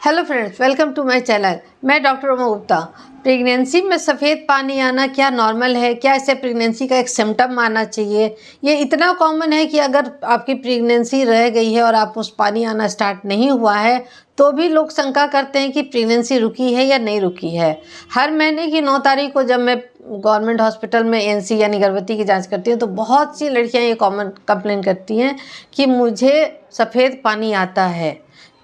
Hello friends, welcome to my channel. मैं doctor Uma Gupta. Pregnancy में सफ़ेद पानी आना क्या नॉर्मल है? क्या इसे प्रेगनेंसी का एक सिम्टम मानना चाहिए? ये इतना कॉमन है कि अगर आपकी प्रेगनेंसी रह गई है और आप उस पानी आना स्टार्ट नहीं हुआ है तो भी लोग शंका करते हैं कि प्रेगनेंसी रुकी है या नहीं रुकी है। हर महीने की 9 तारीख को जब मैं गवर्नमेंट हॉस्पिटल में एनसी यानी गर्भवती की जांच करती हूँ तो बहुत सी लड़कियाँ ये कॉमन कंप्लेन करती हैं कि मुझे सफ़ेद पानी आता है।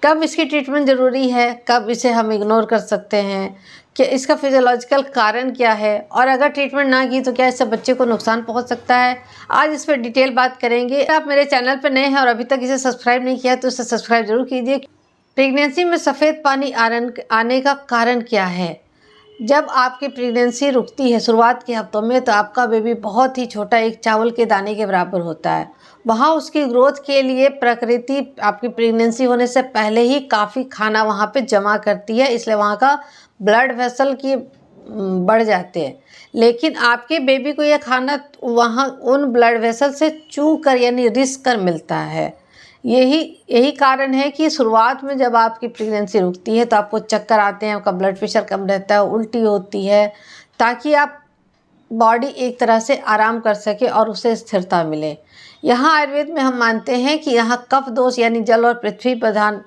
कब इसकी ट्रीटमेंट ज़रूरी है, कब इसे हम इग्नोर कर सकते हैं, कि इसका फिजियोलॉजिकल कारण क्या है और अगर ट्रीटमेंट ना की तो क्या इससे बच्चे को नुकसान पहुंच सकता है। आज इस पर डिटेल बात करेंगे। अगर आप मेरे चैनल पर नए हैं और अभी तक इसे सब्सक्राइब नहीं किया तो इसे सब्सक्राइब जरूर कीजिए। प्रेगनेंसी में सफ़ेद पानी आने का कारण क्या है? जब आपकी प्रेगनेंसी रुकती है शुरुआत के हफ्तों में तो आपका बेबी बहुत ही छोटा, एक चावल के दाने के बराबर होता है। वहाँ उसकी ग्रोथ के लिए प्रकृति आपकी प्रेगनेंसी होने से पहले ही काफ़ी खाना वहाँ पे जमा करती है, इसलिए वहाँ का ब्लड वेसल की बढ़ जाते हैं। लेकिन आपके बेबी को यह खाना वहाँ उन ब्लड वेसल से चू कर यानी रिस कर मिलता है। यही कारण है कि शुरुआत में जब आपकी प्रेगनेंसी रुकती है तो आपको चक्कर आते हैं, आपका ब्लड प्रेशर कम रहता है, उल्टी होती है, ताकि आप बॉडी एक तरह से आराम कर सके और उसे स्थिरता मिले। यहाँ आयुर्वेद में हम मानते हैं कि यहाँ कफ दोष यानी जल और पृथ्वी प्रधान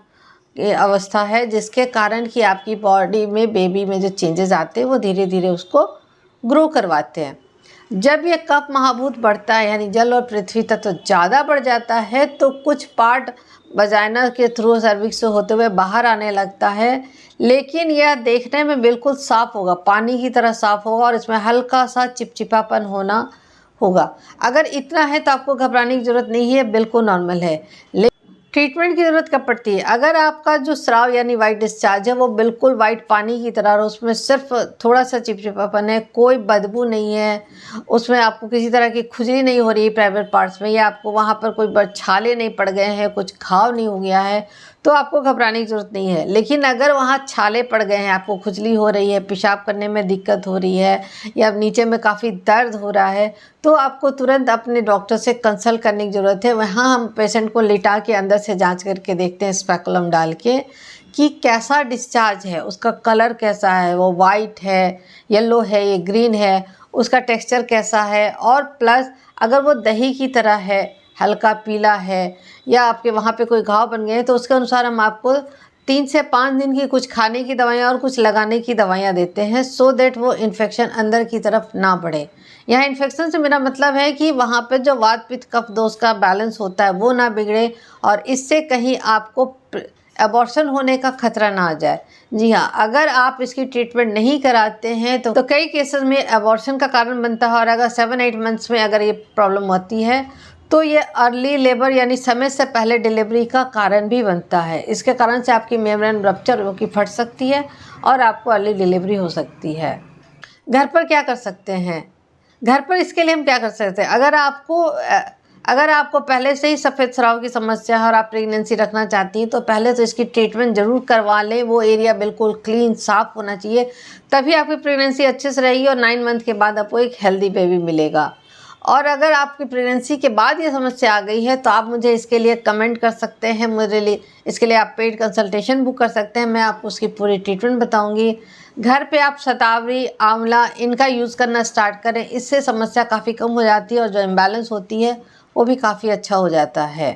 अवस्था है, जिसके कारण कि आपकी बॉडी में बेबी में जो चेंजेस आते हैं वो धीरे धीरे उसको ग्रो करवाते हैं। जब ये कफ महाभूत बढ़ता है यानी जल और पृथ्वी तत्व ज़्यादा बढ़ जाता है तो कुछ पार्ट वजाइना के थ्रू सर्विक्स से होते हुए बाहर आने लगता है, लेकिन यह देखने में बिल्कुल साफ़ होगा, पानी की तरह साफ़ होगा और इसमें हल्का सा चिपचिपापन होना होगा। अगर इतना है तो आपको घबराने की ज़रूरत नहीं है, बिल्कुल नॉर्मल है। ट्रीटमेंट की ज़रूरत कब पड़ती है? अगर आपका जो स्राव यानी वाइट डिस्चार्ज है वो बिल्कुल वाइट पानी की तरह और उसमें सिर्फ थोड़ा सा चिपचिपापन है, कोई बदबू नहीं है, उसमें आपको किसी तरह की खुजली नहीं हो रही है प्राइवेट पार्ट्स में, या आपको वहाँ पर कोई छाले नहीं पड़ गए हैं, कुछ घाव नहीं हो गया है, तो आपको घबराने की ज़रूरत नहीं है। लेकिन अगर वहाँ छाले पड़ गए हैं, आपको खुजली हो रही है, पेशाब करने में दिक्कत हो रही है या नीचे में काफ़ी दर्द हो रहा है, तो आपको तुरंत अपने डॉक्टर से कंसल्ट करने की ज़रूरत है। वहाँ हम पेशेंट को लिटा के अंदर से जांच करके देखते हैं स्पेकुलम डाल के कि कैसा डिस्चार्ज है, उसका कलर कैसा है, वो वाइट है, येलो है, ये ग्रीन है, उसका टेक्सचर कैसा है, और प्लस अगर वो दही की तरह है, हल्का पीला है, या आपके वहाँ पे कोई घाव बन गए हैं तो उसके अनुसार हम आपको 3 से 5 दिन की कुछ खाने की दवाइयाँ और कुछ लगाने की दवाइयाँ देते हैं, सो दैट वो इन्फेक्शन अंदर की तरफ ना बढ़े। यहाँ इन्फेक्शन से मेरा मतलब है कि वहाँ पे जो वात पित्त कफ दोष का बैलेंस होता है वो ना बिगड़े और इससे कहीं आपको एबॉर्शन होने का खतरा ना आ जाए। जी हाँ, अगर आप इसकी ट्रीटमेंट नहीं कराते हैं तो कई केसेस में एबॉर्शन का कारण बनता है, और अगर 7-8 मंथ्स में अगर ये प्रॉब्लम होती है तो ये अर्ली लेबर यानी समय से पहले डिलीवरी का कारण भी बनता है। इसके कारण से आपकी मेम्ब्रेन रप्चर वो की फट सकती है और आपको अर्ली डिलीवरी हो सकती है। घर पर क्या कर सकते हैं? घर पर इसके लिए हम क्या कर सकते हैं? अगर आपको पहले से ही सफ़ेद स्राव की समस्या है और आप प्रेगनेंसी रखना चाहती हैं तो पहले तो इसकी ट्रीटमेंट ज़रूर करवा लें। वो एरिया बिल्कुल क्लीन साफ़ होना चाहिए, तभी आपकी प्रेगनेंसी अच्छे से रहेगी और 9 मंथ के बाद आपको एक हेल्दी बेबी मिलेगा। और अगर आपकी प्रेगनेंसी के बाद ये समस्या आ गई है तो आप मुझे इसके लिए कमेंट कर सकते हैं, मुझे लिए इसके लिए आप पेड कंसल्टेशन बुक कर सकते हैं, मैं आपको उसकी पूरी ट्रीटमेंट बताऊंगी। घर पे आप शतावरी, आंवला इनका यूज़ करना स्टार्ट करें, इससे समस्या काफ़ी कम हो जाती है और जो इम्बैलेंस होती है वो भी काफ़ी अच्छा हो जाता है।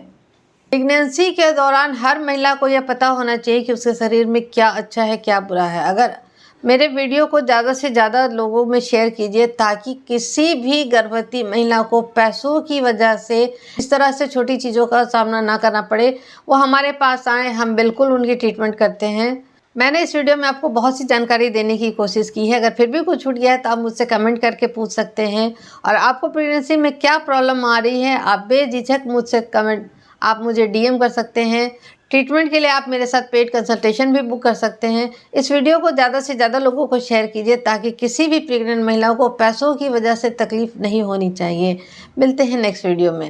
प्रेगनेंसी के दौरान हर महिला को यह पता होना चाहिए कि उसके शरीर में क्या अच्छा है, क्या बुरा है। अगर मेरे वीडियो को ज़्यादा से ज़्यादा लोगों में शेयर कीजिए ताकि किसी भी गर्भवती महिला को पैसों की वजह से इस तरह से छोटी चीज़ों का सामना ना करना पड़े, वो हमारे पास आए, हम बिल्कुल उनकी ट्रीटमेंट करते हैं। मैंने इस वीडियो में आपको बहुत सी जानकारी देने की कोशिश की है, अगर फिर भी कुछ छूट गया है तो आप मुझसे कमेंट करके पूछ सकते हैं। और आपको प्रेगनेंसी में क्या प्रॉब्लम आ रही है आप बेझिझक मुझसे आप मुझे DM कर सकते हैं। ट्रीटमेंट के लिए आप मेरे साथ पेड कंसल्टेशन भी बुक कर सकते हैं। इस वीडियो को ज़्यादा से ज़्यादा लोगों को शेयर कीजिए ताकि किसी भी प्रेग्नेंट महिला को पैसों की वजह से तकलीफ़ नहीं होनी चाहिए। मिलते हैं नेक्स्ट वीडियो में।